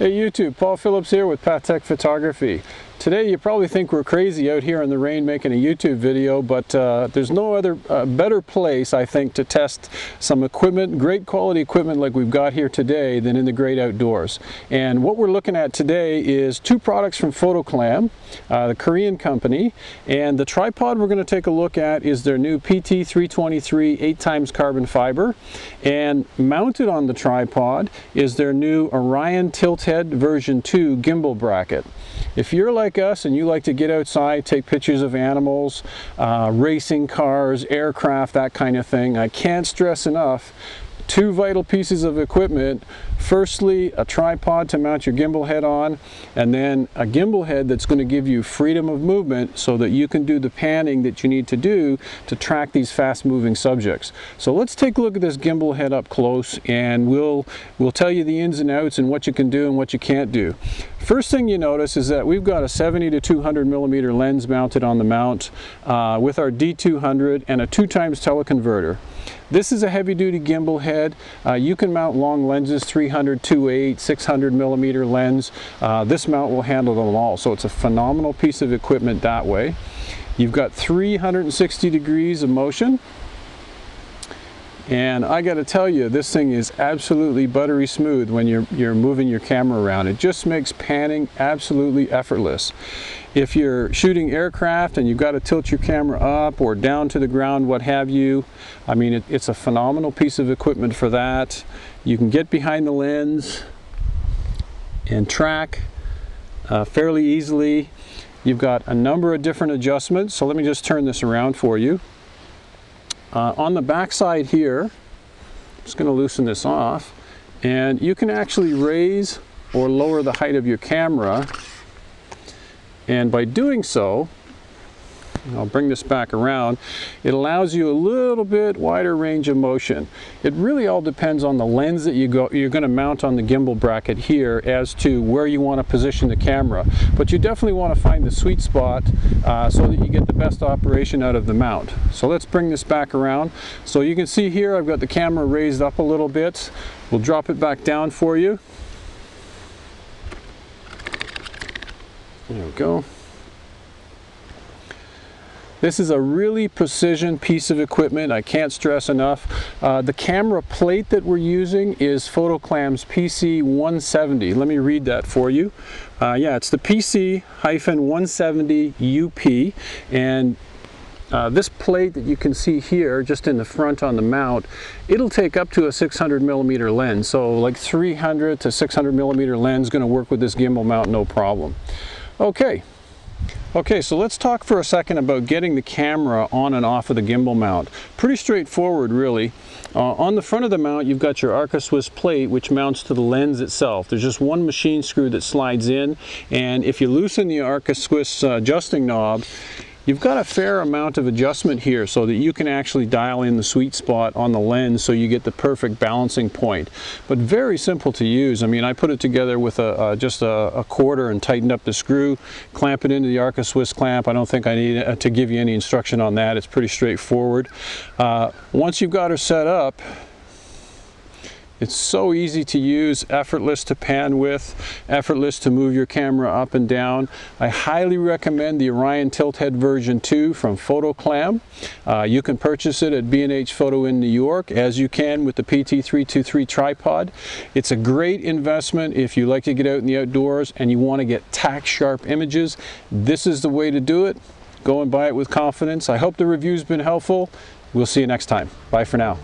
Hey YouTube, Paul Phillips here with Patek Photography. Today you probably think we're crazy out here in the rain making a YouTube video, but there's no other better place, I think, to test some equipment, great quality equipment like we've got here today, than in the great outdoors. And what we're looking at today is two products from Photo Clam, the Korean company, and the tripod we're going to take a look at is their new PT-323 8x carbon fiber, and mounted on the tripod is their new Orion Tilt Head version 2 gimbal bracket. If you're like us and you like to get outside, take pictures of animals, racing cars, aircraft, that kind of thing, I can't stress enough two vital pieces of equipment. Firstly, a tripod to mount your gimbal head on, and then a gimbal head that's going to give you freedom of movement so that you can do the panning that you need to do to track these fast moving subjects. So let's take a look at this gimbal head up close, and we'll tell you the ins and outs and what you can do and what you can't do. First thing you notice is that we've got a 70 to 200 millimeter lens mounted on the mount with our D200 and a 2x teleconverter. This is a heavy-duty gimbal head. You can mount long lenses, 300, 2.8, 600 millimeter lens. This mount will handle them all, so it's a phenomenal piece of equipment that way. You've got 360 degrees of motion. And I got to tell you, this thing is absolutely buttery smooth when you're moving your camera around. It just makes panning absolutely effortless. If you're shooting aircraft and you've got to tilt your camera up or down to the ground, what have you, I mean, it's a phenomenal piece of equipment for that. You can get behind the lens and track fairly easily. You've got a number of different adjustments, so let me just turn this around for you. On the back side here, I'm just going to loosen this off, and you can actually raise or lower the height of your camera, and by doing so, I'll bring this back around, it allows you a little bit wider range of motion. It really all depends on the lens that you're going to mount on the gimbal bracket here as to where you want to position the camera. But you definitely want to find the sweet spot so that you get the best operation out of the mount. So let's bring this back around. So you can see here I've got the camera raised up a little bit. We'll drop it back down for you. There we go. This is a really precision piece of equipment. I can't stress enough. The camera plate that we're using is Photo Clam's PC-170. Let me read that for you. Yeah, it's the PC-170 UP, and this plate that you can see here just in the front on the mount, it'll take up to a 600 millimeter lens. So like 300 to 600 millimeter lens going to work with this gimbal mount no problem. Okay, so let's talk for a second about getting the camera on and off of the gimbal mount. Pretty straightforward, really. On the front of the mount, you've got your Arca Swiss plate, which mounts to the lens itself. There's just one machine screw that slides in, and if you loosen the Arca Swiss adjusting knob, you've got a fair amount of adjustment here so that you can actually dial in the sweet spot on the lens so you get the perfect balancing point. But very simple to use. I mean, I put it together with just a quarter and tightened up the screw, clamp it into the Arca Swiss clamp. I don't think I need to give you any instruction on that. It's pretty straightforward. Once you've got her set up, it's so easy to use, effortless to pan with, effortless to move your camera up and down. I highly recommend the Orion Tilt Head version 2 from Photo Clam. You can purchase it at B&H Photo in New York, as you can with the PT-323 tripod. It's a great investment if you like to get out in the outdoors and you want to get tack sharp images. This is the way to do it. Go and buy it with confidence. I hope the review's been helpful. We'll see you next time. Bye for now.